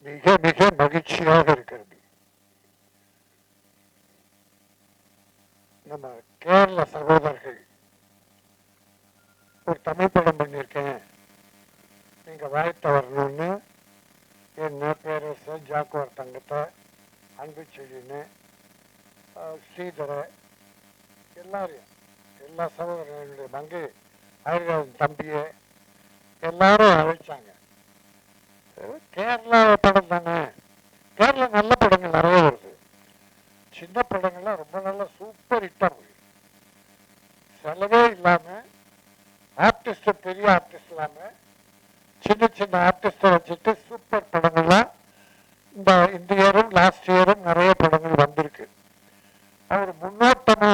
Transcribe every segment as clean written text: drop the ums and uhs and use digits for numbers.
மிக மிக மகிழ்ச்சியாக இருக்கிறது. நம்ம கேரள சகோதரர்கள் ஒரு தமிழ் படம் பண்ணியிருக்கேன், நீங்க வாழ்த்த வரணும்னு என்ன பேரரசு, ஜாக்குவார் தங்கத்தை, அன்பு செழின்னு, ஸ்ரீதரை, எல்லாரையும், எல்லா சகோதரர்களுடைய மங்கை அழகன் தம்பியை எல்லாரும் அழைச்சாங்க. கேரளா படம் தானே, கேரளா நல்ல படங்கள் நிறைய வருது, சின்ன படங்கள்லாம் ரொம்ப நல்ல சூப்பர் ஹிட்டா போய் செலவே இல்லாம ஆர்டிஸ்ட், பெரிய ஆர்டிஸ்ட் இல்லாம சின்ன சின்ன ஆர்டிஸ்ட வச்சுட்டு சூப்பர் படங்கள்லாம் இந்த இயரும் லாஸ்ட் இயரும் நிறைய படங்கள் வந்திருக்கு. அவர் முன்னோட்டமா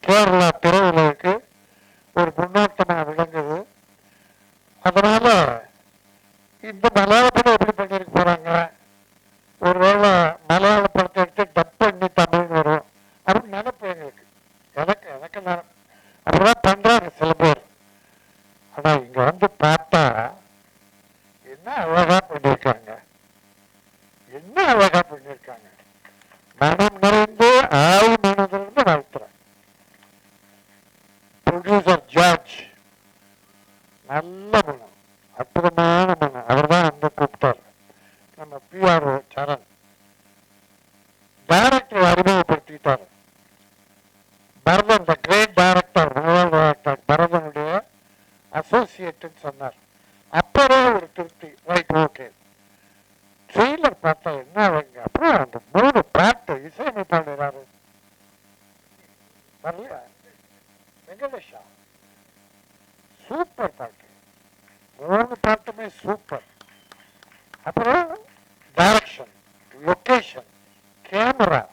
கேரளா திரையுலகுக்கு ஒரு முன்னோட்டமா விளங்குது. அதனால இந்த மலையாள படம் எப்படி பண்ணிருக்க போறாங்க, ஒருவேளை மலையாள படத்தை எடுத்து டப் பண்ணி தமிழ் வரும் அப்படின்னு நினைப்பு எங்களுக்கு, எனக்கு எனக்கு அப்படிதான் பண்றாங்க சில பேர். ஆனா இங்க வந்து பார்த்தா என்ன அழகா பண்ணிருக்காங்க, என்ன அழகா பண்ணிருக்காங்க. மனம் நிறைந்து ஆள் மனதிலிருந்து வாழ்த்துறேன். ப்ரொடியூசர் ஜார்ஜ் நல்ல மனம், அற்புதமான மனம், அவர் தான் வந்து கூப்பிட்டார். நம்ம பிஆர்ஓ சரண் டைரக்டர் அறிமுகப்படுத்திட்டார். பரதன், த கிரேட் டைரக்டர், முதல் டைரக்டர் பரதனுடைய அசோசியேட் சொன்னார். அப்பவே ஒரு திருப்தி, ரைட் ஓகே. ட்ரெய்லர் பார்த்தா என்ன அவங்க, அப்புறம் அந்த 3 பாட்டு இசையமைப்பாளர் வரலையா, வெங்கடேஷா, சூப்பர் பாட்டு, 3 பாட்டுமே சூப்பர். அப்புறம் டைரக்ஷன், லொகேஷன், கேமரா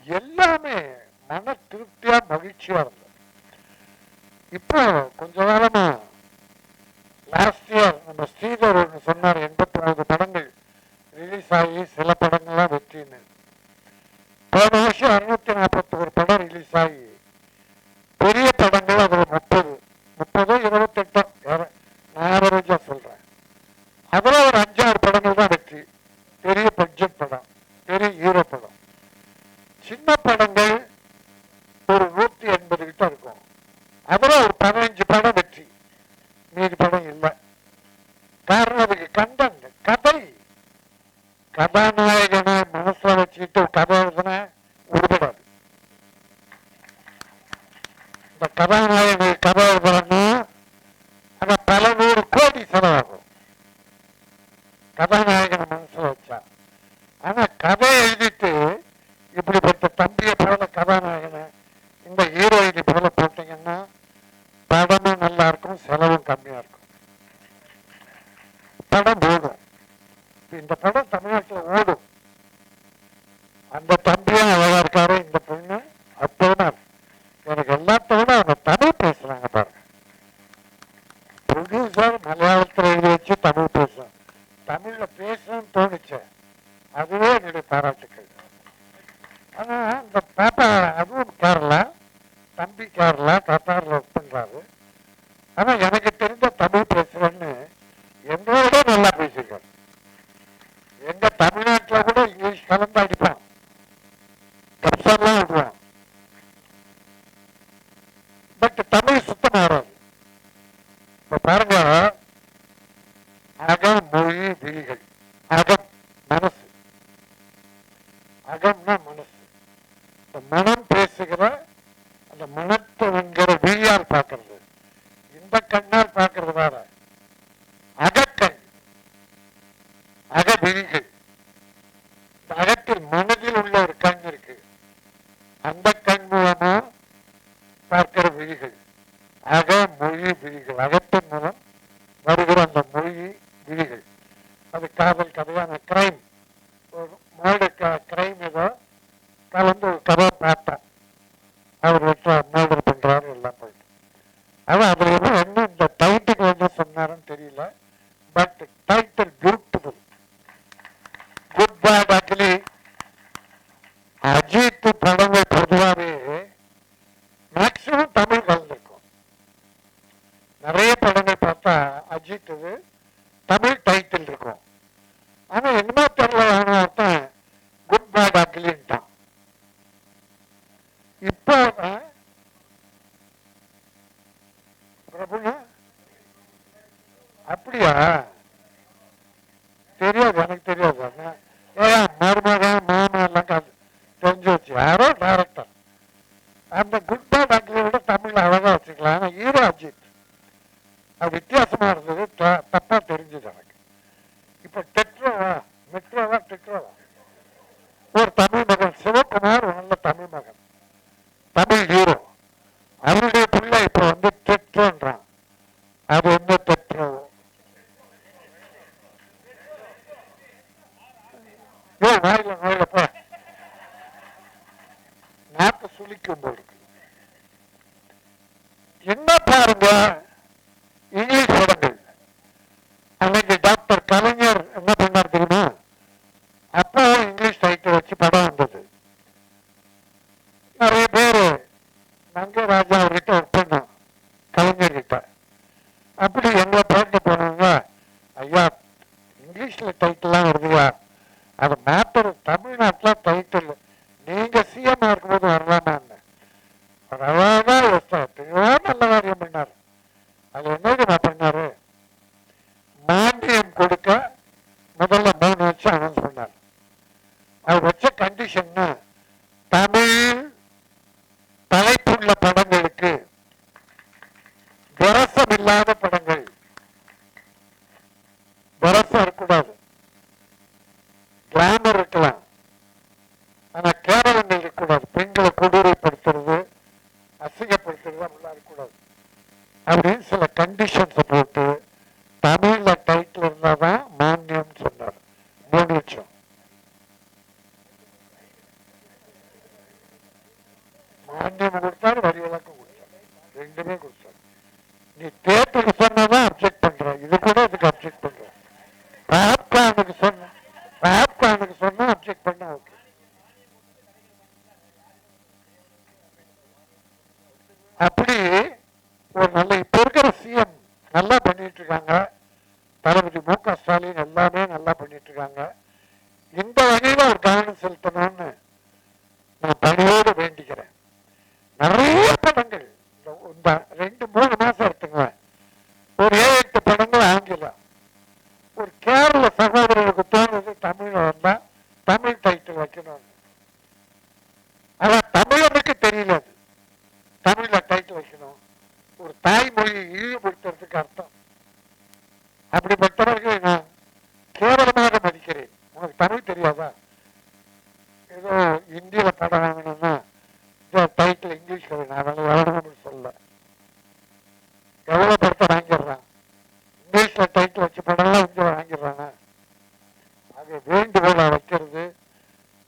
எல்லாமே மன திருப்தியா மகிழ்ச்சியா இருந்தது. இப்போ கொஞ்ச காலமா லாஸ்ட் இயர் நம்ம ஸ்ரீதர் ஒன்று சொன்னார், 89 படங்கள் ரிலீஸ் ஆகி சில படங்கள்லாம் வெற்றின்னு. போன வருஷம் 641 படம் ரிலீஸ் ஆகி பெரிய படங்கள் அதில் 30 28 நான் ஆவரேஜா சொல்றேன். அதுல ஒரு 5-6 படங்கள் தான் வெற்றி, பெரிய பட்ஜெட் படம், பெரிய ஹீரோ படம். சின்ன படங்கள் ஒரு 180 கிட்ட இருக்கும், அதுல ஒரு 15 படம் வெற்றி, மீதி படம் இல்லை. காரணம் அதுக்கு கண்டென்ட், கதை, கதாநாயகனை மனசுல வச்சுக்கிட்டு கதை எழுதுனா உருப்படாது. இந்த கதாநாயகனை கதை எழுதுறன்னா அந்த பல 100 கோடி செலவாகும் கதாநாயகனை மனசுல வச்சா. ஆனா கதை எழுதிட்டு இப்படிப்பட்ட தம்பியை போல கதாநாயகனை இந்த ஹீரோயினி போல போட்டீங்கன்னா படமும் நல்லா இருக்கும், செலவும் கம்மியா இருக்கும், படம் ஓடும். இந்த படம் தமிழ்நாட்டில் ஓடும். அந்த தம்பியும் அழகா இருக்காரு, இந்த பொண்ணு அப்போனா எனக்கு எல்லாத்தோட அவங்க தமிழ் பேசுறாங்க பாருங்க. ப்ரொடியூசர் மலையாளத்தில் எழுதி வச்சு தமிழ் பேசுறேன், தமிழ்ல பேசணும்னு தோணுச்சு, அதுவே என்னுடைய பாராட்டுக்கள். ஆனா இந்த பாப்பா அதுவும் கேரளா, தம்பி கேரளா கத்தாரில் ஒர்க் பண்றாரு. ஆனா எனக்கு தெரிஞ்ச தமிழ் பேசுறேன்னு என்னோட நல்லா பேசியிருக்காரு. எங்க தமிழ்நாட்டில் கூட இங்கிலீஷ் கலந்து அடிப்பான், கப்சர்லாம் விடுவான், பட் தமிழ் சுத்தம் வராது. இப்ப பாருங்க, அகம் மொழி விழிகள், அகம் மனசு, அகம்னா மனசு, இந்த மனம் பேசுகிற அந்த மனத்தை என்கிற விழியால் பார்க்கறது, இந்த கண்ணால் பார்க்கறது வேற. அகக்கண், அகவிழிகள், அகத்தில் மனதில் உள்ள ஒரு கண் இருக்கு, அந்த கண் மூலமா பார்க்கிற விழிகள், அக மொழி விழிகள், அகத்தின் மூலம் வருகிற அந்த மொழி விழிகள். அது காதல் கதையான கிரைம், ஒரு மோடு கிரைம் ஏதோ கலந்து ஒரு கதை பார்த்தேன், அவர் மோடர் பண்றாரு எல்லாம் போயிட்டு. ஆனா அதுல என்ன இந்த டைட்டில் என்ன சொன்னாருன்னு தெரியல, but title beautiful, good bad ugly. Ajith படங்கள் பொதுவாகவே மேக்சிமம் தமிழ் கலந்துருக்கும். நிறைய படங்கள் பார்த்தா அஜித் தமிழ் டைட்டில் இருக்கும். அப்படியா? தெரியாது, எனக்கு தெரியாது. ஏன் மருமகன் மாமா எல்லாம் தெரிஞ்சு வச்சு யாரோ டைரக்டர். அந்த குட் பேட் அக்லியை விட தமிழ்ல அழகா வச்சுக்கலாம். ஆனா ஹீரோ அஜித். அது வித்தியாசமா இருந்தது, தப்பா தெரிஞ்சது எனக்கு. இப்ப டெட்ரோவா மெட்ரோவா டெட்ரோவா ஒரு தமிழ் மகன் சிவகுமார், ஒரு நல்ல தமிழ் மகன், தமிழ் ஹீரோ. அவருடைய பிள்ளை இப்ப வந்து டெட்ரோன்றான். அது என்ன டெட்ரோ? வாயில நோயில போ, நாக்கு சுளிக்கும் போது என்ன பாருங்க இங்கிலீஷ் படங்கள். அன்னைக்கு டாக்டர் கலைஞர் என்ன பண்ணார் தெரியுமா? அப்போ இங்கிலீஷ் டைட்டில் வச்சு படம் வந்தது. நிறைய பேரு நங்கராஜா அவர்கிட்ட ஒர்க் பண்ணோம், கலைஞர் கிட்ட. அப்படி எங்களை பார்க்க போனாங்க, ஐயா இங்கிலீஷ்ல டைட்டில்லாம் வருதுயா, அது மேட்டர் தமிழ்நாட்டில் டைட்டில் நீங்க சிஎம் இருக்கும்போது வரலாமான்னு. அழகாதான் யோசிச்சார், நல்ல காரியம் பண்ணார். அது என்ன பண்ணாரு, மானியம் கொடுக்க முதல்ல 3 வருஷம் அனௌன்ஸ் பண்ணார். அவர் வச்ச கண்டிஷன்னா, தமிழ் தலைப்புள்ள படங்களுக்கு, விரசம் இல்லாத படங்கள், விரசம் இருக்கக்கூடாது, கிளாமர் இருக்கலாம், ஆனா கேவலங்கள் இருக்கக்கூடாது, பெண்களை கொடூரைப்படுத்துறது, அசிங்கப்படுத்துறது அப்படிலாம் இருக்கக்கூடாது அப்படின்னு சில கண்டிஷன்ஸ் போட்டு தமிழ்ல டைட்டில் இருந்தாதான் மானியம் சொன்னார். 3 லட்சம் மானியம் கொடுத்தாரு, வரி விலக்கம் கொடுத்தாரு, ரெண்டுமே கொடுத்தாரு. நீ தேட்டருக்கு சொன்னதான் அப்செக்ட் பண்ற, இது கூட இதுக்கு அப்செக்ட் பண்ற. பாப்கார்னுக்கு சொன்ன, பாப்கார்னுக்கு சொன்னா அப்செக்ட் பண்ண ஓகே. அப்படி ஒரு நல்ல இப்ப இருக்கிற சிஎம் நல்லா பண்ணிட்டு இருக்காங்க. தளபதி மு.க. ஸ்டாலின் எல்லாமே நல்லா பண்ணிட்டு இருக்காங்க. இந்த வகையில ஒரு கவனம் செலுத்தணும்னு நான் பணியோடு வேண்டிக்கிறேன். நிறைய படங்கள் இந்த 2-3 மாசம் எடுத்துங்க, ஒரு 7-8 படங்கள் ஆங்கிலம். ஒரு கேரள சகோதரர்களுக்கு தோணுது தமிழ்ல வந்தா தமிழ் டைட்டில் வைக்கணும்னு. ஆனா தமிழனுக்கு தெரியல அது தமிழ்ல டைட்டில் வைக்கணும். ஒரு தாய்மொழியை இழிவுபடுத்துறதுக்கு அர்த்தம். அப்படிப்பட்டவர்கள் நான் கேவலமாக மதிக்கிறேன். உனக்கு தமிழ் தெரியாதா? ஏதோ இந்தியில படம் வாங்கணும்னா டைட்டில் இங்கிலீஷ்ல வேணும், அதனால எவ்வளவு சொல்ல, எவ்வளவு படத்தை வாங்கிடுறான். இங்கிலீஷ்ல டைட்டில் வச்ச படம்லாம் இங்க வாங்கிடுறானா? அது வேண்டுகோளா வைக்கிறது.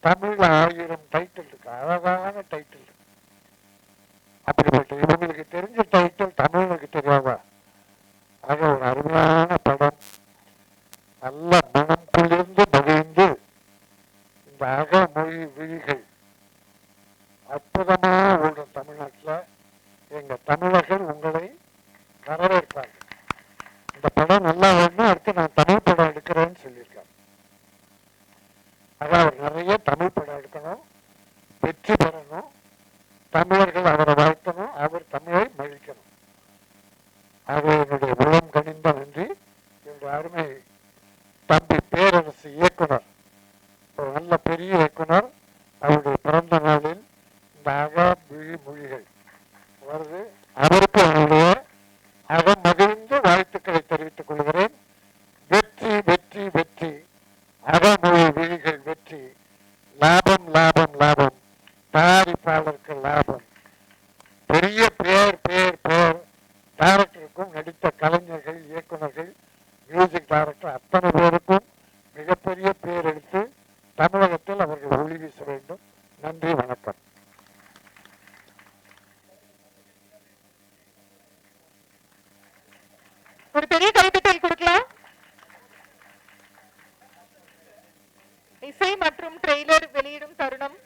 தமிழ்ல 1000 டைட்டில் இருக்கு, அழகான டைட்டில். அப்படிப்பட்ட இவங்களுக்கு தெரிஞ்ச டைட்டில் தமிழுக்கு தெரியாதா? ஆக ஒரு அருமையான படம், நல்ல மனம் குளிர்ந்து மகிழ்ந்து இந்த அகமொழி விழிகள் அற்புதமா ஓடும் தமிழ்நாட்டில். எங்க தமிழர்கள் உங்களை வரவேற்பார்கள். இந்த படம் நல்லா வேணும், அடுத்து நான் தமிழ் படம் எடுக்கிறேன்னு சொல்லியிருக்காரு. அதான் அவர் நிறைய தமிழ் படம் எடுக்கணும், வெற்றி பெறணும், தமிழர்கள் அவரை வாழ்த்தணும், அவர் தமிழை மகிழ்க்கணும். அது என்னுடைய உளம் கனிந்த நன்றி. என்னுடைய அருமை தம்பி பேரரசு இயக்குனர், ஒரு நல்ல பெரிய இயக்குனர், அவருடைய பிறந்த நாளில் இந்த அகவிழி மொழிகள் வருது. அவருக்கு அவருடைய அகமகிழ்ந்து வாழ்த்துக்களை தெரிவித்துக் கொள்கிறேன். வெற்றி வெற்றி வெற்றி, அகமொழி விழிகள் வெற்றி, லாபம் லாபம் லாபம், தயாரிப்பாளருக்கு லாபம். பெரிய பேர் பேர் பேர் டைரக்டருக்கும், நடித்த கலைஞர்கள், இயக்குநர்கள், மியூசிக் டைரக்டர் அத்தனை பேருக்கும் மிகப்பெரிய பேர் எடுத்து தமிழகத்தில் அவர்கள் ஒளி வீச வேண்டும். நன்றி, வணக்கம். ஒரு பெரிய கைத்தட்டல் கொடுக்கலாம். இசை மற்றும் ட்ரெய்லர் வெளியிடும் தருணம்.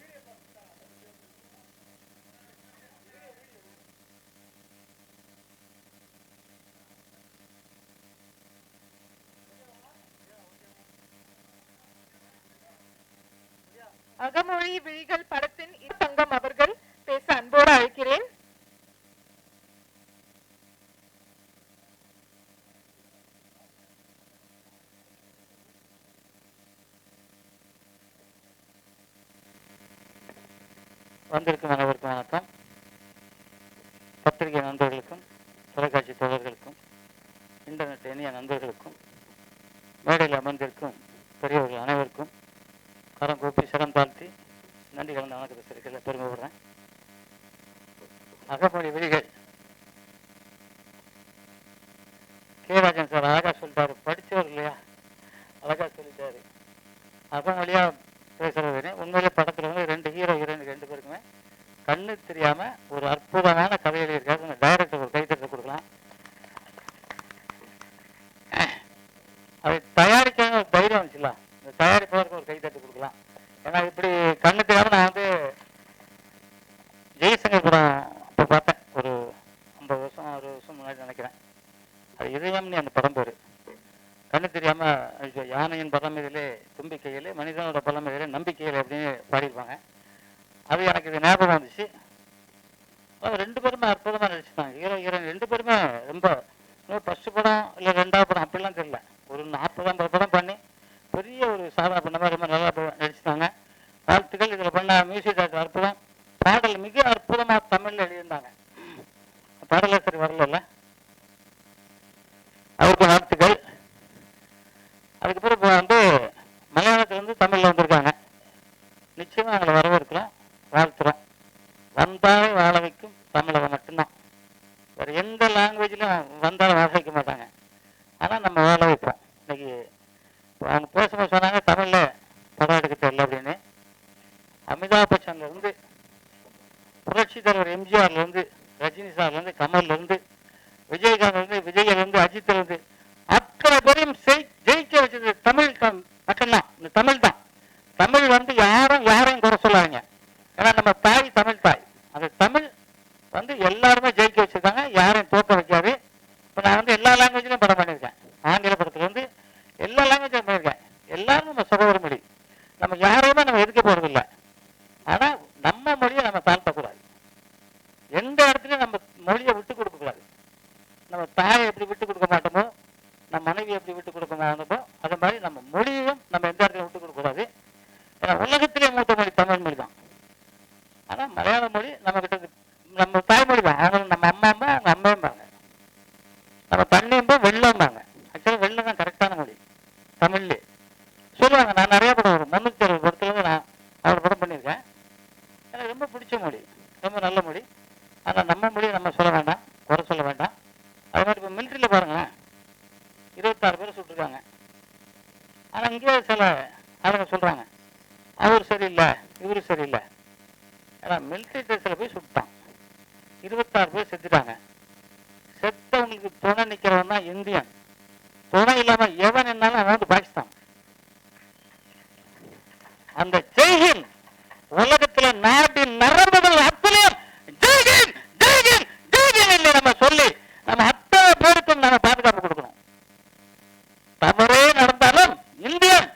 அகமொழி விழிகள் படத்தின் தங்கம் அவர்கள் பேச அன்போடு அழைக்கிறேன். வந்திருக்கும் அனைவருக்கும் வணக்கம். பத்திரிகை நண்பர்களுக்கும், தொலைக்காட்சி தோழர்களுக்கும், இன்டர்நெட் இணைய நண்பர்களுக்கும், மேடையில் அமர்ந்திருக்கும் பெரியவர்கள் அனைவருக்கும் கரம் கூப்பி சிரம் தாழ்த்தி நன்றி கலந்த வணக்கத்தை சிறுக்கையில் பெருமைப்படுறேன். அகமொழி விதிகள் கேராஜன் சார் அழகா சொல்லிட்டாரு, படித்தவர் இல்லையா, அழகா சொல்லிட்டாரு. அகமொழியா பேசுறது உண்மையிலே படத்துல வந்து 2 ஹீரோ ஹீரோயின் 2 பேருக்குமே கண்ணு தெரியாம ஒரு அற்புதமான கதை எழுதியிருக்காரு. டைரக்டர் ஒரு கைத்தட்ட கொடுக்கலாம். அதை தயாரிக்க ஒரு தைரியம் வந்துச்சுல, இந்த தயாரிப்பவருக்கு ஒரு கைத்தட்டு கொடுக்கலாம். ஏன்னா இப்படி கண்ணு தெரியாம நான் வந்து ஜெய்சங்கர் படம் அப்போ பார்த்தேன், ஒரு 50 வருஷம் 60 வருஷம் முன்னாடி நினைக்கிறேன். அது இதயம்னு அந்த படம் பேரு. கண்ணு தெரியாம யானையின் பலமையிலே தும்பிக்கையிலே மனிதனோட பலமையிலே நம்பிக்கையிலே அப்படின்னு பாடியிருப்பாங்க. அது எனக்கு இது ஞாபகம் வந்துச்சு. 2 பேருமே அற்புதமா நடிச்சுட்டாங்க. ஹீரோ ஹீரோயின் 2 பேருமே ரொம்ப ஃபர்ஸ்ட் படம் இல்லை 2வது படம் அப்படிலாம் தெரியல, ஒரு 40-50 படம் பண்ணி பெரிய ஒரு சாதனை பண்ண மாதிரி ரொம்ப நல்லா நடிச்சுட்டாங்க. வாழ்த்துக்கள். இதில் பண்ண மியூசிக் டைரக்டர் அற்புதம். பாடல் மிக அற்புதமா தமிழ்ல எழுதியிருந்தாங்க. பாடலாசிரியர் வரல, அவருக்கு வாழ்த்துக்கள். அதுக்கப்புறம் இப்போ வந்து மலையாளத்திலிருந்து தமிழில் வந்திருக்காங்க. நிச்சயமாக அவங்களை வரவேற்கிறோம், வாழ்த்துறோம். வந்தாலே வாழ வைக்கும் தமிழகம் மட்டும்தான். வேறு எந்த லாங்குவேஜ்லையும் வந்தாலும் வாழ வைக்க மாட்டாங்க. ஆனால் நம்ம வாழ வைப்போம். இன்னைக்கு அவங்க பேசும்போது சொன்னாங்க தமிழில் படம் எடுக்க தெரியல அப்படின்னு. அமிதாப் பச்சன்லேருந்து புரட்சி தலைவர் எம்ஜிஆர்லேருந்து ரஜினி சார்லேருந்து கமல்லேருந்து விஜயகாந்த்லேருந்து விஜயிலேருந்து அஜித்லேருந்து அத்தனை பேரையும் ஜெயிக்க வச்சது தமிழ் மட்டும்தான். இந்த தமிழ் தான். தமிழ் வந்து யாரையும் குறை சொல்லாதீங்க. ஏன்னா நம்ம தாய் தமிழ் தாய். அந்த தமிழ் வந்து எல்லாருமே ஜெயிக்க வச்சிருக்காங்க, யாரையும் தோக்க வைக்காது. இப்போ நான் வந்து எல்லா லாங்குவேஜ்லையும் படம் பண்ணியிருக்கேன். ஆங்கில படத்துல வந்து எல்லா லாங்குவேஜும் பண்ணியிருக்கேன். எல்லாரும் நம்ம சகோதர மொழி. நம்ம யாரையுமே நம்ம எதுக்க போறதில்லை. ஆனால் நம்ம மொழியை நம்ம தாழ்த்தக்கூடாது. எந்த இடத்துலையும் நம்ம மொழியை விட்டு கொடுக்கக்கூடாது. நம்ம தாயை எப்படி விட்டு கொடுக்க மாட்டோமோ, நம்ம மனைவி எப்படி விட்டு கொடுக்க மாட்டோமோ, அது மாதிரி நம்ம மொழியையும் நம்ம எந்த இடத்துல விட்டு கொடுக்கக்கூடாது. ஏன்னா உலகத்திலே மூத்த மொழி தமிழ் மொழி தான். ஆனால் மலையாள மொழி நம்ம கிட்ட நம்ம தாய்மொழி தான். அவங்க நம்ம அம்மா அவங்க அம்மாம்பாங்க, நம்ம தண்ணியும்போ வெள்ளம்பாங்க. ஆக்சுவலாக வெள்ளம் தான் கரெக்டான மொழி தமிழ்லே சொல்லுவாங்க. நான் நிறைய படம் வரும், 360 படத்துல நான் அவ்வளோ படம் பண்ணியிருக்கேன். எனக்கு ரொம்ப பிடிச்ச மொழி, ரொம்ப நல்ல மொழி. ஆனால் நம்ம மொழியை நம்ம சொல்ல வேண்டாம், குறை சொல்ல வேண்டாம். அது மாதிரி இப்போ மிலிட்ரியில் பாருங்களேன், 26 பேர் சுட்டுருக்காங்க. ஆனால் இங்கே சில அவங்க சொல்கிறாங்க அவர் சரியில்லை இவரு சரியில்லை. ஏன்னா மிலிட்ரி ட்ரெஸ்ஸில் போய் சுட்டான், 26 பேர் செத்துட்டாங்க. செத்தவங்களுக்கு துணை நிற்கிறவன் தான் இந்தியன். துணை இல்லாமல் எவன் என்னாலும் அவன் வந்து பாகிஸ்தான். அந்த ஜெய்ஹிந்த் உலகத்தில் நாட்டின் நரம்புகள் அத்தனையும் ஜெய்ஹிந்த் ஜெய்ஹிந்த் ஜெய்ஹிந்த் இல்லை நம்ம சொல்லி நம்ம அத்தனை பேருக்கும் நம்ம பாதுகாப்பு கொடுக்கணும். தவறே நடந்தாலும் இந்தியன்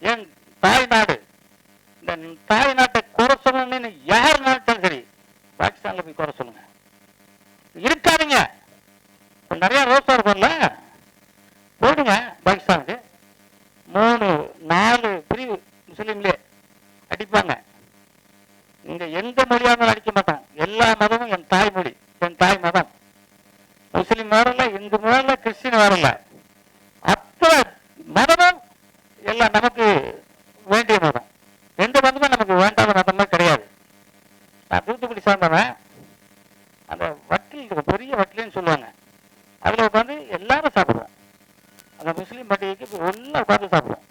என் தாய்நாடு. இந்த தாய்நாட்டை குறை சொல்லணும்னு யார் நினைச்சாலும் சரி, பாகிஸ்தான்ல போய் குறை சொல்லுங்க, இருக்காதுங்க. நிறைய ரோசா இருக்கும்ல, போடுங்க பாகிஸ்தானுக்கு. 3-4 பிரிவு முஸ்லீம்லே அடிப்பாங்க. இங்க எந்த மொழியாக அடிக்க மாட்டோம். எல்லா மதமும் என் தாய்மொழி, என் தாய் மதம். முஸ்லீம் வரல, இந்து வரல, கிறிஸ்டின் வரல, அத்தனை மதமும் எல்லாம் நமக்கு வேண்டிய மதம். எந்த மதமும் நமக்கு வேண்டாத மதமே கிடையாது. நான் தூத்துக்குடி சார்ந்தவன். அந்த வட்டில் பெரிய வட்டில்னு சொல்லுவாங்க, அதில் உட்காந்து எல்லாரும் சாப்பிடுவோம். அந்த முஸ்லீம் பண்டிகைக்கு எல்லாம் உட்காந்து சாப்பிடுவோம்.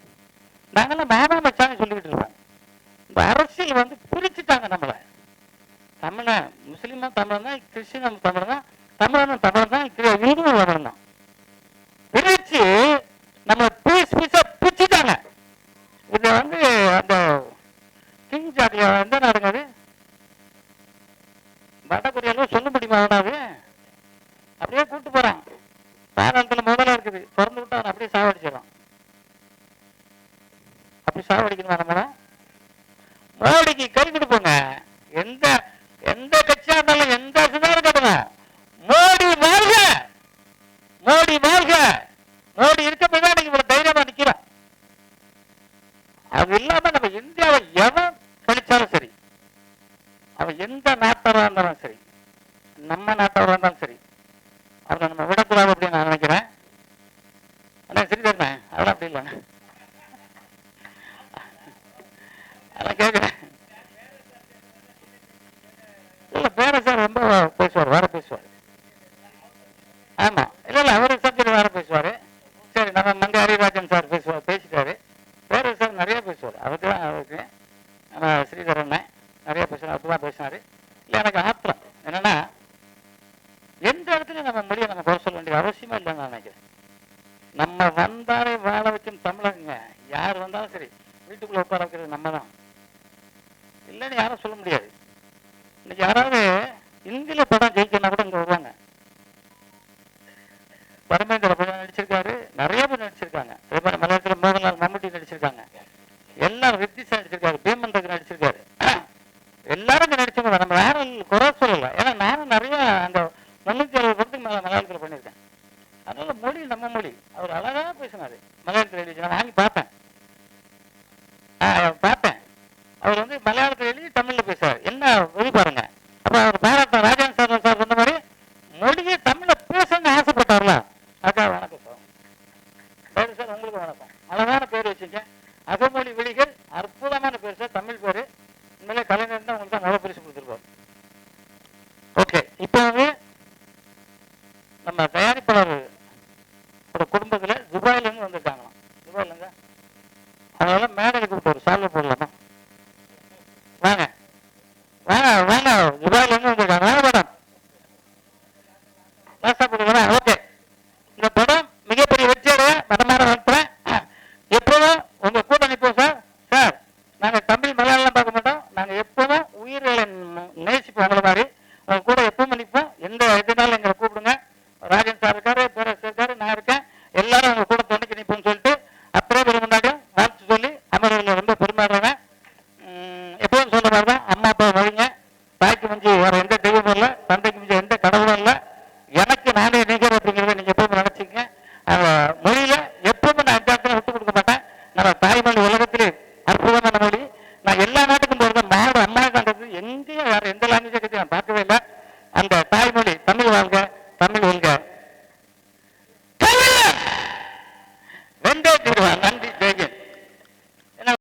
நாங்களாம் மேமா மச்சான்னு சொல்லிக்கிட்டு இருப்போம். இந்த அரசியல் வந்து பிரிச்சுட்டாங்க நம்மளை. தமிழை முஸ்லீமும் தமிழ் தான், கிறிஸ்டினும் தமிழ் தான், தமிழனும் தமிழ் தான், இந்துவும் தமிழ் தான். பிரிச்சு நம்ம பீஸ் பீஸா பிரிச்சுட்டாங்க. இதை வந்து அந்த கிங் ஜாதியா எந்த நாடுங்க அது, வடகொரியாலும் சொல்ல முடியுமா? அவனாவது அப்படியே கூப்பிட்டு போறான். பாராளத்துல முதல்ல இருக்குது, திறந்து விட்டு அவன் அப்படியே சாவடிச்சிடறான். அப்படி சாவடிக்கணுமா நம்மள? மோடிக்கு கை கொடுப்போங்க. எந்த எந்த கட்சியா இருந்தாலும் எந்த அரசுதான் கட்டுங்க. மோடி வாழ்க, மோடி வாழ்க. மோடி இருக்க போய் தான் இவ்வளவு தைரியமா நிக்கிறோம். அது இல்லாம நம்ம இந்தியாவை எவன் கழிச்சாலும் சரி, நம்ம நாட்டோட இருந்தாலும் சரி அதை நம்ம விடக்கூடாது அப்படின்னு நான் நினைக்கிறேன். ஆனால் சரி தருணேன் அதெல்லாம் அப்படி இல்லைண்ணே, அதான் கேட்குறேன். இல்லை வேற சார் ரொம்ப பேசுவார், வேற பேசுவார். ஆமாம் இல்லை இல்லை அவர் சப்ஜெக்ட் வேற பேசுவார். சரி நம்ம மங்க ஹரிராஜன் சார் பேசிட்டாரு. வேற சார் நிறைய பேசுவார். அவருக்கு நம்ம ஸ்ரீதரன் நிறைய பேசுவார், அப்படி தான் பேசினார். இல்லை எனக்கு ஆத்திரம் என்னன்னா எந்த இடத்துலையும் நம்ம மொழியை நம்ம குறை சொல்ல வேண்டிய அவசியமே இல்லைன்னு நான் நினைக்கிறேன். நம்ம வந்தாலே வாழ வைக்கும் தமிழங்க யார் வந்தாலும் சரி வீட்டுக்குள்ள உட்கார வைக்கிறது நம்ம தான், இல்லைன்னு யாரும் சொல்ல முடியாது. இன்னைக்கு யாராவது இந்தியில படம் ஜெயிக்கணும்னா கூட இங்க வருவாங்க. பரமேந்திர படம் நடிச்சிருக்காரு, நிறைய பேர் நடிச்சிருக்காங்க. அதே மாதிரி மலையாளத்தில் மோகன்லால் மம்முட்டி நடிச்சிருக்காங்க, எல்லாரும் ரித்திஷா நடிச்சிருக்காரு, பீமன் ரகு நடிச்சிருக்காரு. எல்லாரும் நடிச்சவங்க நம்ம யாரும் குறை சொல்லலை. ஏன்னா நானும் நிறைய அந்த 360 படத்துக்கு மேலே மலையாளத்தில் பண்ணியிருக்கேன். அதனால மொழி நம்ம மொழி. அவர் அழகாக பேசினாரு மலையாளத்தில் எழுதி, நான் வாங்கி பார்த்தேன். அவர் வந்து மலையாளத்தில் எழுதி தமிழில் பேசுவார். என்ன வெளி பாருங்க. அப்போ அவர் பாராட்ட ராஜன் சார் சொன்ன மாதிரி மொழியை தமிழில் பேசணும்னு ஆசைப்பட்டார்ல, அக்கா வணக்கம் சார். சரி சார் உங்களுக்கு வணக்கம். அழகான பேர் வச்சுங்க, அகமொழி விழிகள், அற்புதமான பேர் சார், தமிழ் பேர். உண்மையிலே கலைஞர் தான் உங்களுக்கு தான் முதல் பரிசு கொடுத்துருப்பார். ஓகே, இப்போ வந்து நம்ம தயாரிப்பாளர் குடும்பத்தில் துபாயிலேருந்து வந்திருக்காங்களாம். துபாயிலேருந்து அதனால மேடைக்கு கூப்பிட்டு ஒரு சால்வை போடலாமா? வாங்க வாங்க வாங்க, துபாயிலேருந்து வந்திருக்காங்க. வாங்க மேடம், லாஸ்டா போடுங்களா? ஓகே, இந்த படம் மிகப்பெரிய வெற்றியடைய மனமாற நடத்துறேன். எப்போதும் உங்க கூட நிற்போம் சார். சார் நாங்கள் தமிழ் மலையாளம் பார்க்க மாட்டோம், நாங்கள் எப்போதும் உயிர்களை நேசிப்போம். உங்களை மாதிரி உங்க கூட எப்பவும் நிற்போம். எந்த இதனாலும் எங்களை கூப்பிடுங்க. ராஜன் சார் இருக்காரு, பேரரசு இருக்காரு, நான் இருக்கேன், எல்லாரும் உங்க கூட துணைக்கு நிற்போம்னு சொல்லிட்டு அப்படியே ஒரு முன்னாடியும் வாழ்த்து சொல்லி அமர்வில் ரொம்ப பெருமாடுறேன். எப்போதும் சொல்ற மாதிரி தான், அம்மா அப்பா வழிங்க, தாய்க்கு மிஞ்சி வேற எந்த தெய்வமும் இல்லை, தந்தைக்கு மிஞ்சி எந்த கடவுளும் இல்லை, எனக்கு நானே நிகர் அப்படிங்கிறத நீங்க எப்பவும் நினைச்சிங்க. மொழியில எப்பவுமே நான் எந்த இடத்துல விட்டு கொடுக்க மாட்டேன். நம்ம தாய்மொழி உலகத்திலே அற்புதமான மொழி. நான் எல்லா நாட்டுக்கும் போறது நாடு அம்மா காண்றது எங்கேயும் வேற எந்த லாங்குவேஜை பற்றி நான் பார்க்கவே இல்லை. அந்த தாய்மொழி தமிழ் வாழ்க.